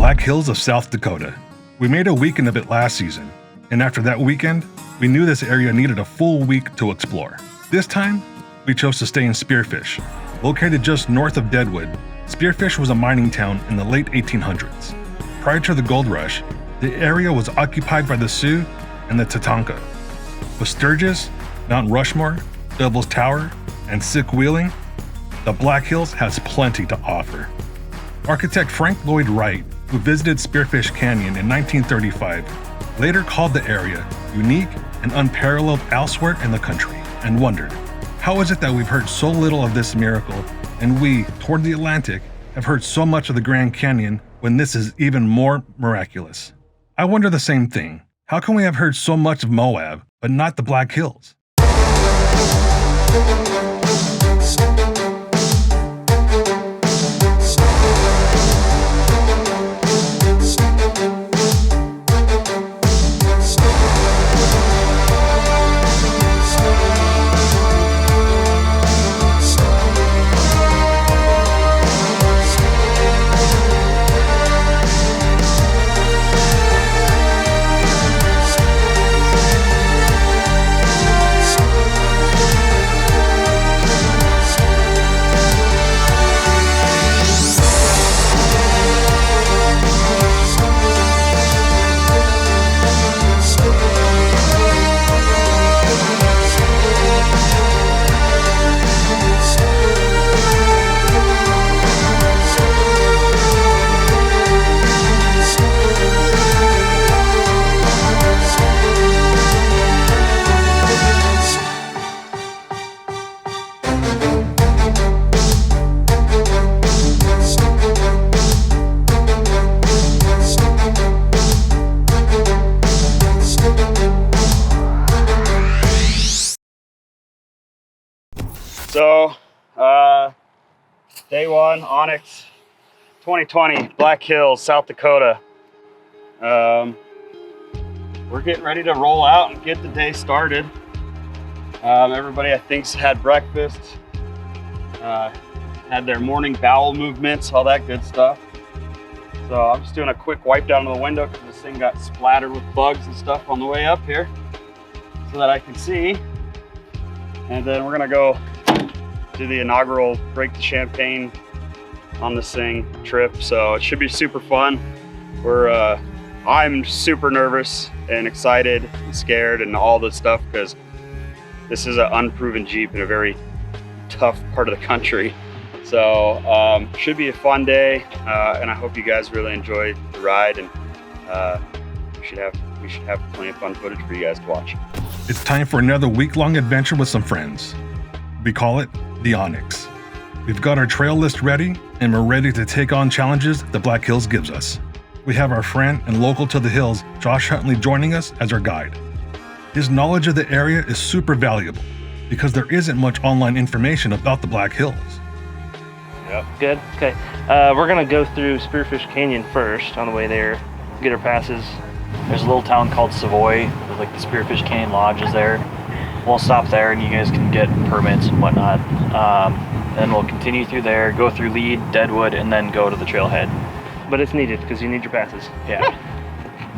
Black Hills of South Dakota. We made a weekend of it last season, and after that weekend, we knew this area needed a full week to explore. This time, we chose to stay in Spearfish. Located just north of Deadwood, Spearfish was a mining town in the late 1800s. Prior to the gold rush, the area was occupied by the Sioux and the Tatanka. With Sturgis, Mount Rushmore, Devil's Tower, and Sick Wheeling, the Black Hills has plenty to offer. Architect Frank Lloyd Wright, who visited Spearfish Canyon in 1935, later called the area unique and unparalleled elsewhere in the country, and wondered, how is it that we've heard so little of this miracle, and we, toward the Atlantic, have heard so much of the Grand Canyon when this is even more miraculous? I wonder the same thing. How can we have heard so much of Moab, but not the Black Hills? So, day one, Onyx 2020, Black Hills, South Dakota. We're getting ready to roll out and get the day started. Everybody, I think, had breakfast, had their morning bowel movements, all that good stuff. So I'm just doing a quick wipe down of the window because this thing got splattered with bugs and stuff on the way up here so that I can see. And then we're gonna go do the inaugural Break the Champagne on this thing trip. So it should be super fun. I'm super nervous and excited and scared and all this stuff because this is an unproven Jeep in a very tough part of the country. So should be a fun day, and I hope you guys really enjoy the ride, and we should have plenty of fun footage for you guys to watch. It's time for another week-long adventure with some friends. We call it the Onyx. We've got our trail list ready, and we're ready to take on challenges the Black Hills gives us. We have our friend and local to the hills, Josh Huntley, joining us as our guide. His knowledge of the area is super valuable because there isn't much online information about the Black Hills. Yep. Good. Okay. We're gonna go through Spearfish Canyon first on the way there, get our passes. There's a little town called Savoy with like the Spearfish Canyon Lodge is there. We'll stop there and you guys can get permits and whatnot. Then we'll continue through there, go through Lead, Deadwood, and then go to the trailhead. But it's needed because you need your passes. Yeah.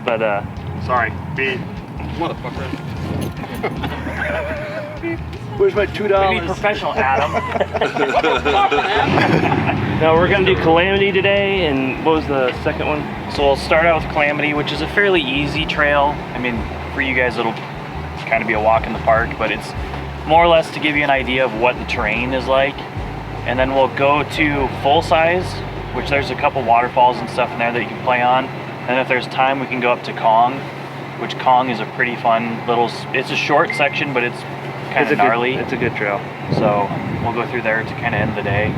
But Sorry, me, motherfucker. where's my $2? We need professional, Adam. No, we're gonna do Calamity today, and what was the second one? So we'll start out with Calamity, which is a fairly easy trail. I mean, for you guys, it'll kind of be a walk in the park, but it's more or less to give you an idea of what the terrain is like. And then we'll go to Full Size, which there's a couple waterfalls and stuff in there that you can play on. And if there's time, we can go up to Kong, which Kong is a pretty fun little, it's a short section, but it's kind of gnarly. It's a good trail. So we'll go through there to kind of end the day.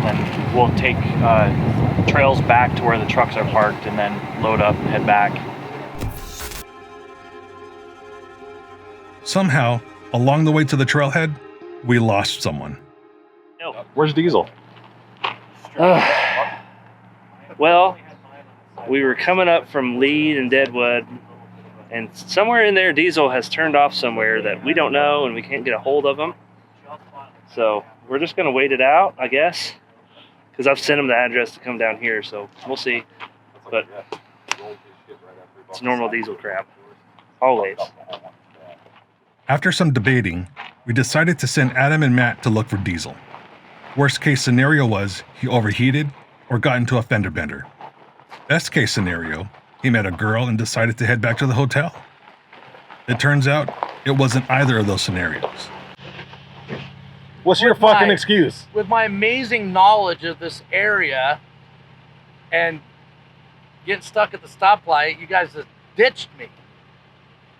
Then we'll take trails back to where the trucks are parked and then load up and head back. Somehow, along the way to the trailhead, we lost someone. No. Where's Diesel? Well, we were coming up from Lead and Deadwood, and somewhere in there Diesel has turned off somewhere that we don't know and we can't get a hold of him. So we're just going to wait it out, I guess, because I've sent him the address to come down here, so we'll see. but it's normal diesel crap. Always. After some debating, we decided to send Adam and Matt to look for Diesel. Worst case scenario was he overheated or got into a fender bender. Best case scenario, he met a girl and decided to head back to the hotel. It turns out it wasn't either of those scenarios. What's your fucking excuse? With my amazing knowledge of this area and getting stuck at the stoplight, you guys just ditched me.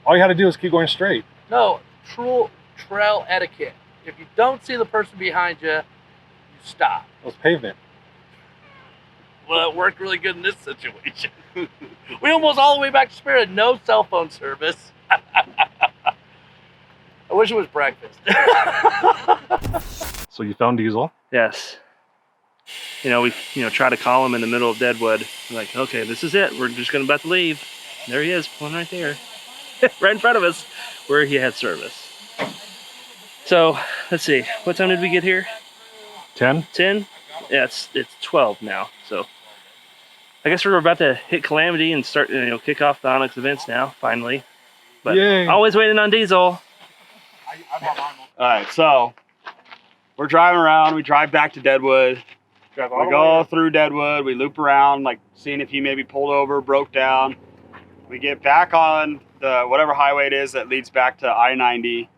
All you had to do is keep going straight. No, true trail etiquette. If you don't see the person behind you, you stop. It was pavement. Well, it worked really good in this situation. We almost all the way back to Spirit, no cell phone service. I wish it was breakfast. So you found Diesel? Yes. We try to call him in the middle of Deadwood. We're like, okay, this is it. We're just about to leave. There he is, pulling right there. Right in front of us, where he had service. So, let's see. What time did we get here? 10? 10? Yeah, it's 12 now. So, I guess we're about to hit Calamity and start, kick off the Onyx Events now, finally. But Yay. Always waiting on Diesel. All right, so we're driving around. We drive back to Deadwood. We go through Deadwood. We loop around, like seeing if he maybe pulled over, broke down. We get back on the whatever highway it is that leads back to I-90.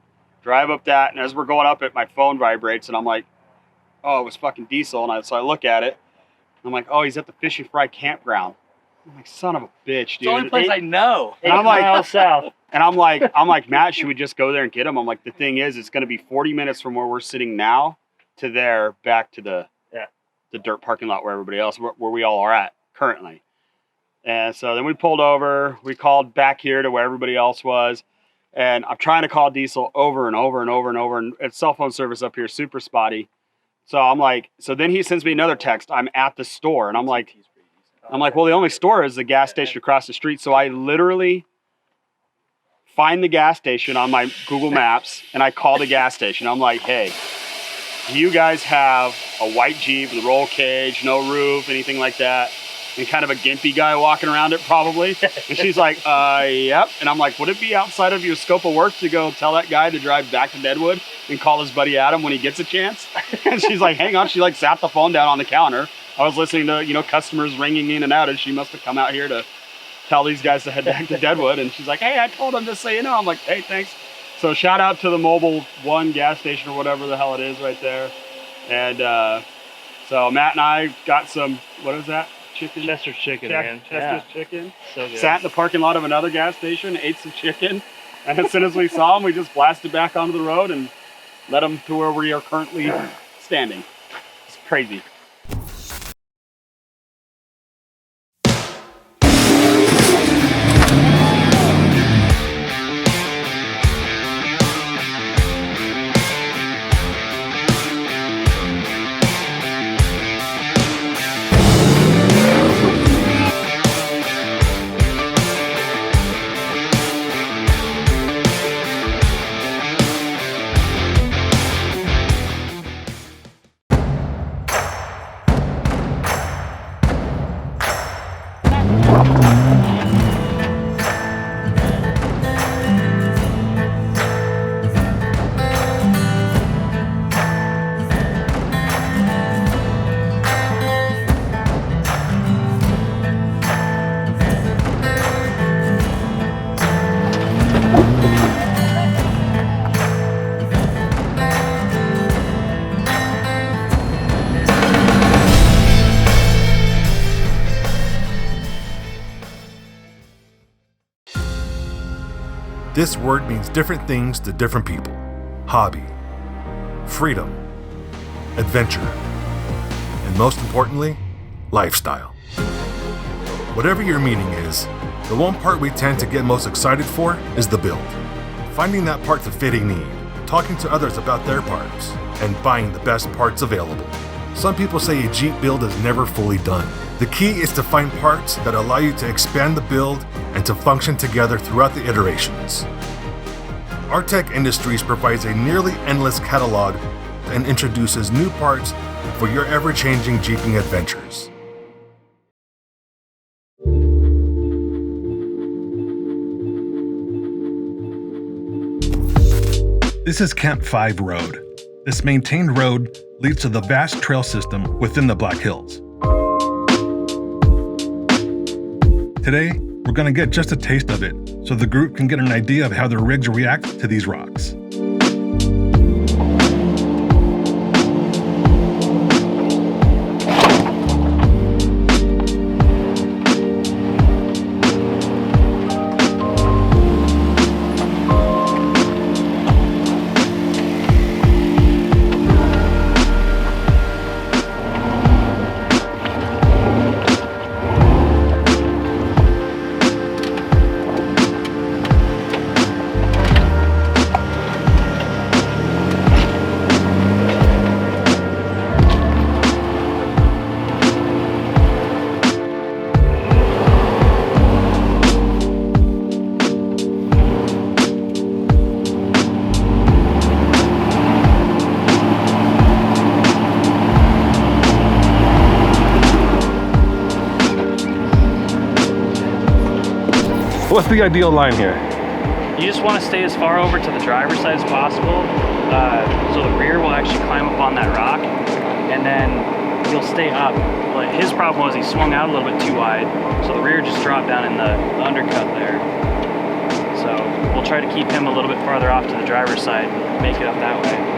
Drive up that, and as we're going up it, my phone vibrates, and I'm like, oh, it was fucking Diesel. And so I look at it. I'm like, oh, he's at the Fish and Fry campground. I'm like, son of a bitch, dude. It's the only place I know. And I'm like, 8 miles south. And I'm like, Matt, should we just go there and get him? I'm like, the thing is, it's going to be 40 minutes from where we're sitting now to there, back to the dirt parking lot where everybody else, where we all are at currently. And so then we pulled over. We called back here to where everybody else was. And I'm trying to call Diesel over and over and over and over. And it's cell phone service up here, super spotty. So I'm like, so then he sends me another text. I'm at the store. And I'm like, well, the only store is the gas station across the street. So I literally find the gas station on my Google Maps and I call the gas station. I'm like, hey, do you guys have a white Jeep with a roll cage, no roof, anything like that? And kind of a gimpy guy walking around it probably. And she's like, yep. And I'm like, would it be outside of your scope of work to go tell that guy to drive back to Deadwood and call his buddy Adam when he gets a chance? And she's like, hang on. She like sat the phone down on the counter. I was listening to, customers ringing in and out, and she must have come out here to tell these guys to head back to Deadwood. And she's like, hey, I told them, just so you know. I'm like, hey, thanks. So shout out to the Mobile One gas station or whatever the hell it is right there. And so Matt and I got some, what is that? Chicken? Chester's chicken, man. Chester's chicken. So good. Sat in the parking lot of another gas station, ate some chicken. And as soon as we saw him, we just blasted back onto the road and led him to where we are currently standing. It's crazy. This word means different things to different people. Hobby, freedom, adventure, and most importantly, lifestyle. Whatever your meaning is, the one part we tend to get most excited for is the build. Finding that part to fit a need, talking to others about their parts, and buying the best parts available. Some people say a Jeep build is never fully done. The key is to find parts that allow you to expand the build and to function together throughout the iterations. Artec Industries provides a nearly endless catalog and introduces new parts for your ever-changing Jeeping adventures. This is Camp 5 Road. This maintained road leads to the vast trail system within the Black Hills. Today, we're going to get just a taste of it so the group can get an idea of how their rigs react to these rocks. What's the ideal line here? You just want to stay as far over to the driver's side as possible, so the rear will actually climb up on that rock, and then you'll stay up. But his problem was he swung out a little bit too wide, so the rear just dropped down in the undercut there. So we'll try to keep him a little bit farther off to the driver's side and make it up that way.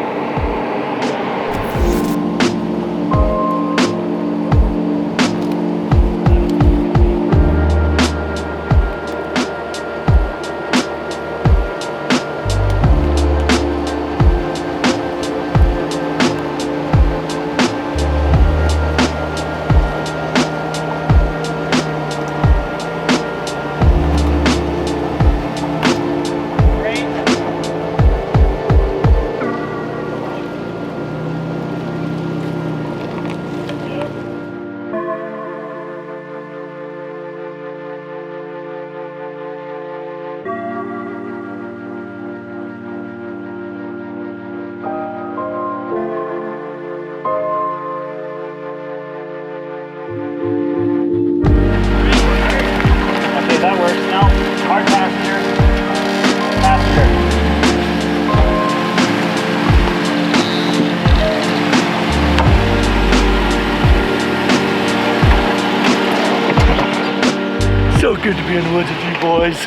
That works. Now, hard passenger. Passenger. So good to be in the woods with you boys.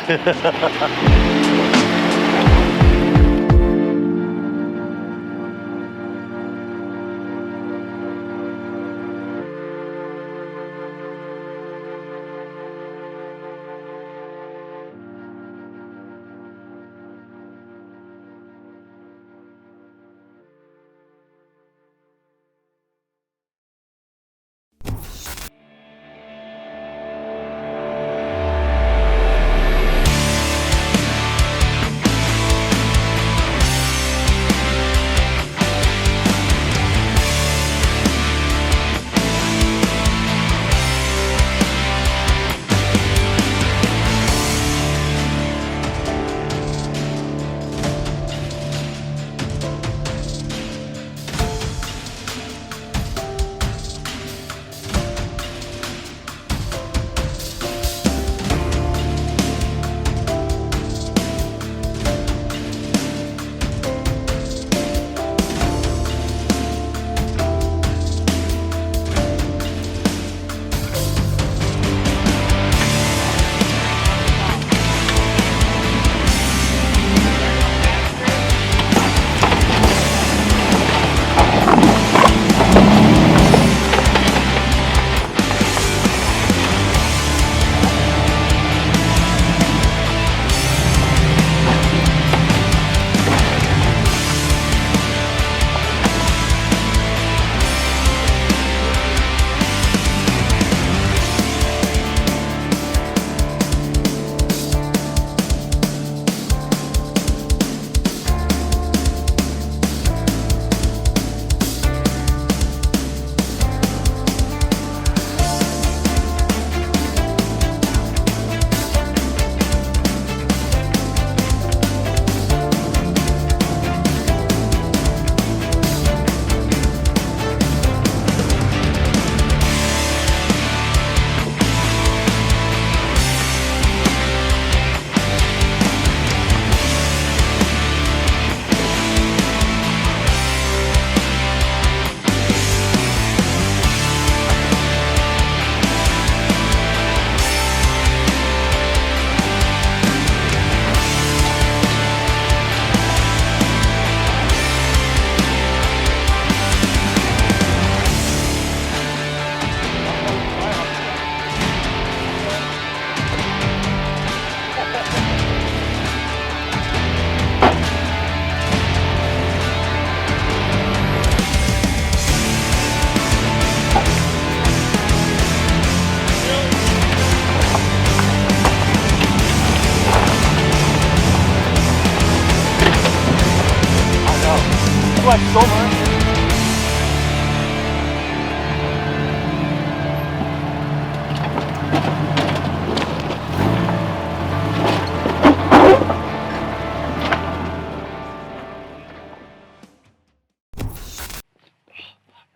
so much.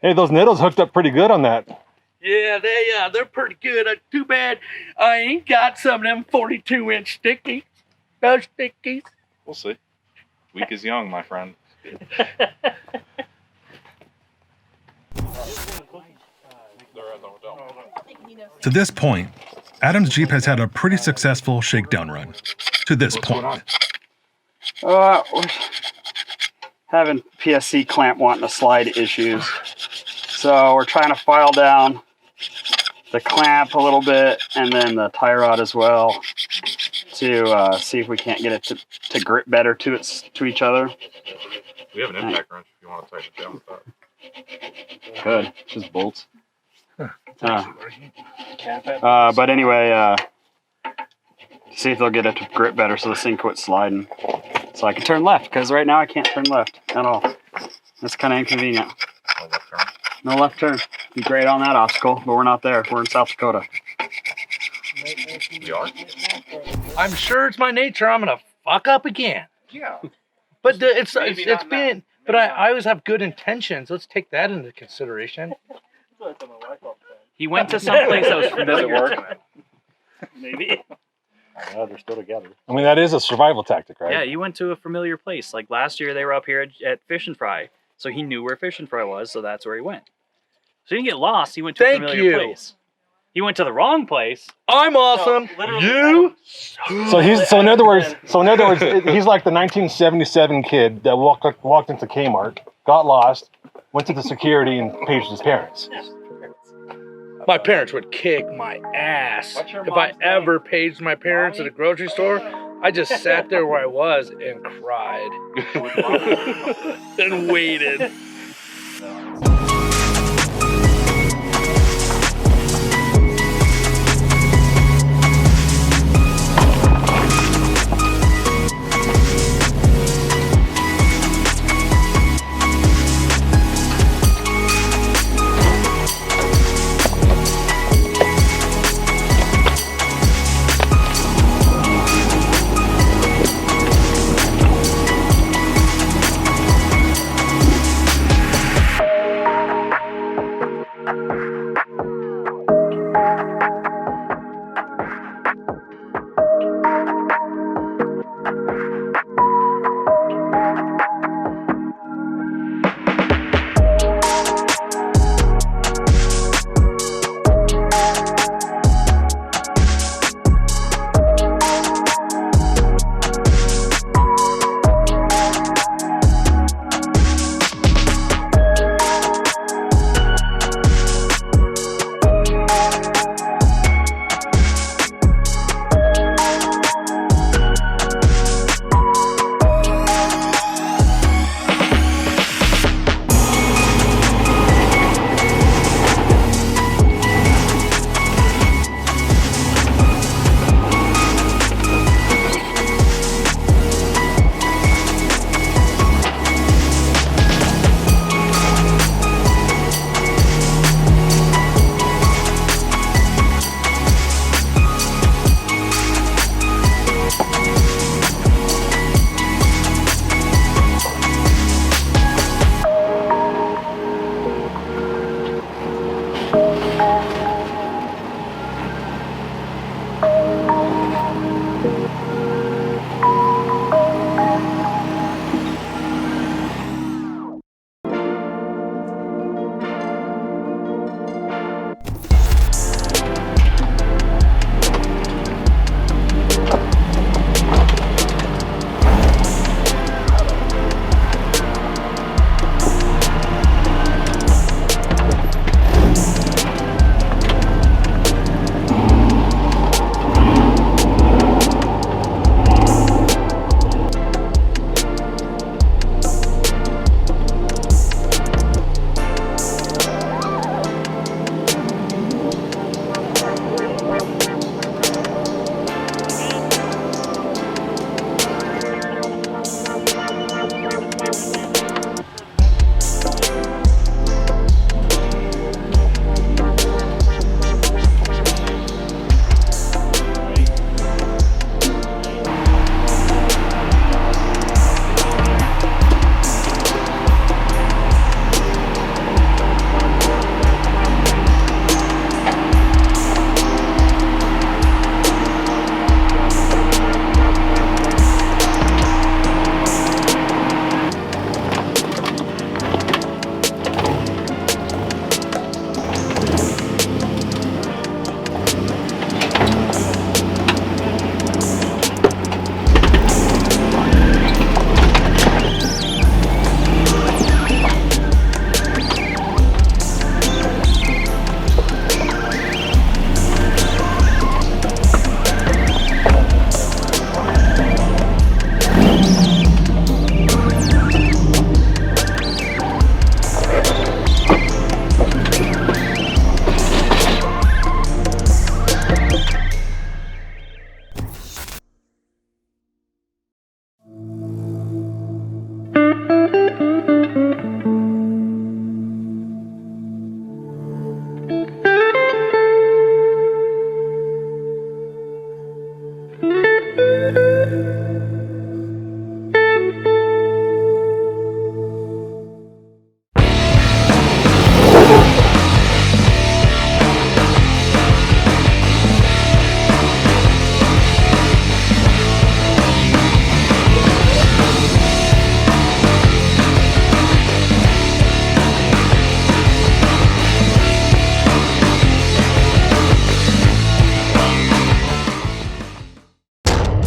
Hey, those needles hooked up pretty good on that. Yeah, they're pretty good. Too bad I ain't got some of them 42-inch stickies. Those stickies. We'll see. Weak is young, my friend. To this point, Adam's Jeep has had a pretty successful shakedown run. To this point. We're having PSC clamp wanting to slide issues. So we're trying to file down the clamp a little bit and then the tie rod as well to see if we can't get it to grip better to each other. We have an impact wrench if you want to tighten it down with that. Good. Just bolts. But anyway, see if they'll get it to grip better so this thing quits sliding. So I can turn left, because right now I can't turn left at all. That's kind of inconvenient. No left turn. No left turn. Be great on that obstacle, but we're not there. We're in South Dakota. We are? I'm sure it's my nature. I'm gonna fuck up again. Yeah. But it's been. But I always have good intentions. Let's take that into consideration. He went to some place that was familiar work? to him. Maybe. Yeah, they're still together. I mean, that is a survival tactic, right? Yeah, you went to a familiar place. Like last year, they were up here at Fish and Fry, so he knew where Fish and Fry was, so that's where he went. So he didn't get lost. He went to a familiar place. He went to the wrong place. I'm awesome. You. So in other words, he's like the 1977 kid that walked into Kmart, got lost, went to the security, and paged his parents. My parents would kick my ass. If I ever paged my parents at a grocery store, I just sat there where I was and cried. And waited.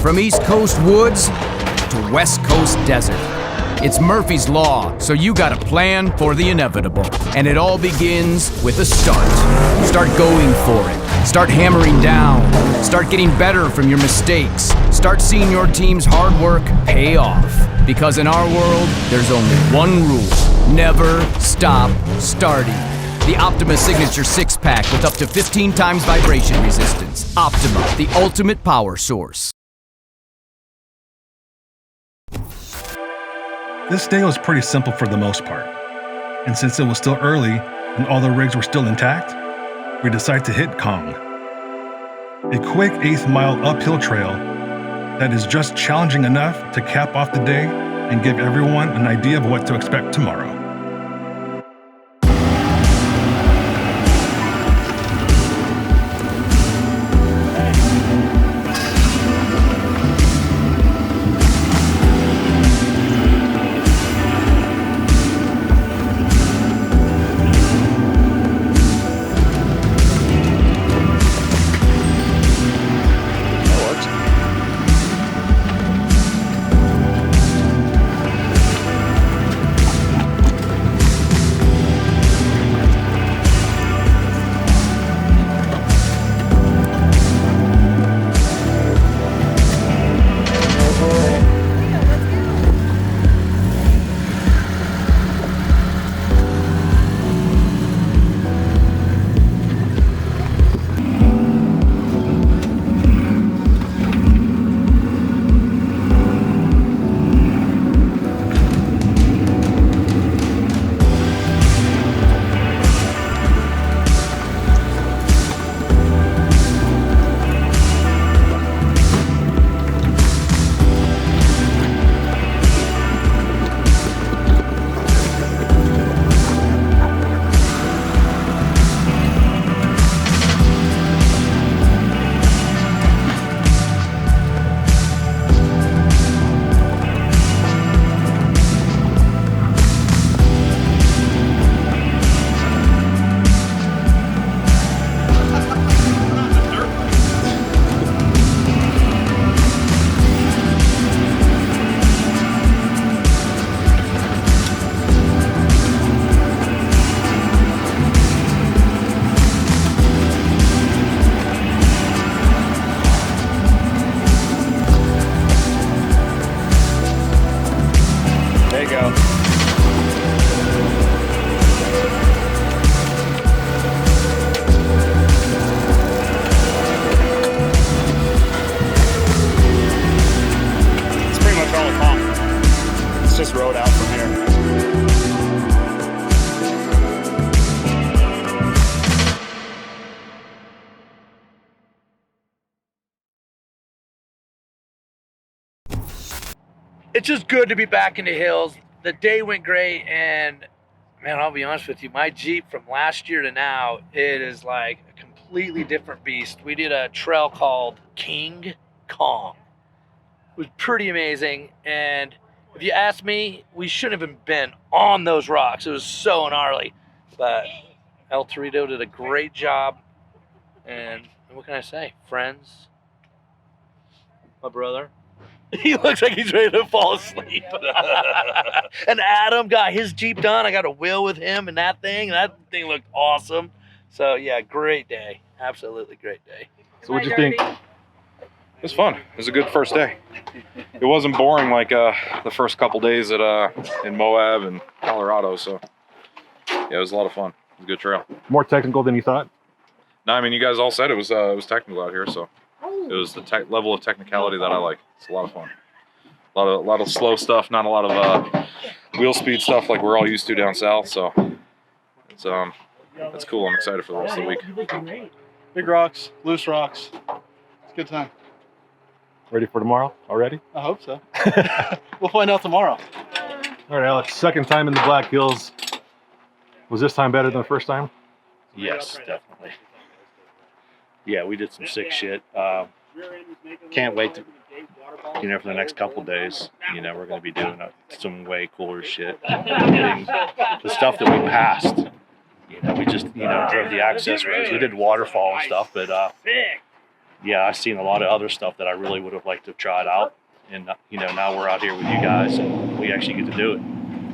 From East Coast woods to West Coast desert. It's Murphy's Law, so you got a plan for the inevitable. And it all begins with a start. Start going for it. Start hammering down. Start getting better from your mistakes. Start seeing your team's hard work pay off. Because in our world, there's only one rule. Never stop starting. The Optima Signature 6-pack with up to 15 times vibration resistance. Optima, the ultimate power source. This day was pretty simple for the most part, and since it was still early and all the rigs were still intact, we decided to hit Kong. A quick 1/8 mile uphill trail that is just challenging enough to cap off the day and give everyone an idea of what to expect tomorrow. It's just good to be back in the hills. The day went great, and man, I'll be honest with you, my Jeep from last year to now, it is like a completely different beast. We did a trail called King Kong. It was pretty amazing, and if you ask me, we shouldn't have been on those rocks. It was so gnarly, but El Torito did a great job, and what can I say? Friends, my brother. He looks like he's ready to fall asleep. And Adam got his Jeep done. I got a wheel with him and that thing. That thing looked awesome. So, yeah, great day. Absolutely great day. So what'd you think? It was fun. It was a good first day. It wasn't boring like the first couple days at in Moab and Colorado. So, yeah, it was a lot of fun. It was a good trail. More technical than you thought? No, I mean, you guys all said it was technical out here, so it was the level of technicality that I like. It's a lot of fun. A lot of slow stuff, not a lot of wheel speed stuff like we're all used to down south. So it's that's cool. I'm excited for the rest of the week. Big rocks, loose rocks. It's a good time. Ready for tomorrow already? I hope so. We'll find out tomorrow. All right, Alex, second time in the Black Hills. Was this time better than the first time? Yes, definitely. Yeah, we did some sick shit. Can't wait to, for the next couple days, we're going to be doing some way cooler shit. Getting the stuff that we passed. We just, drove the access roads. We did waterfall and stuff, but yeah, I've seen a lot of other stuff that I really would have liked to have tried out. And, you know, now we're out here with you guys and we actually get to do it.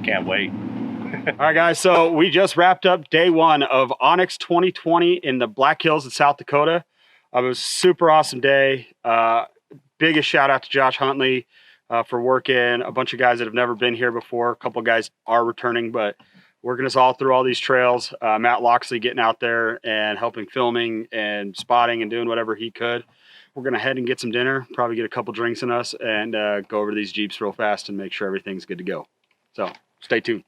Can't wait. All right, guys. So we just wrapped up day 1 of Onyx 2020 in the Black Hills in South Dakota. It was a super awesome day. Biggest shout out to Josh Huntley for working. A bunch of guys that have never been here before. A couple guys are returning, but working us all through all these trails. Matt Loxley getting out there and helping filming and spotting and doing whatever he could. We're going to head and get some dinner, probably get a couple drinks in us, and go over these Jeeps real fast and make sure everything's good to go. So stay tuned.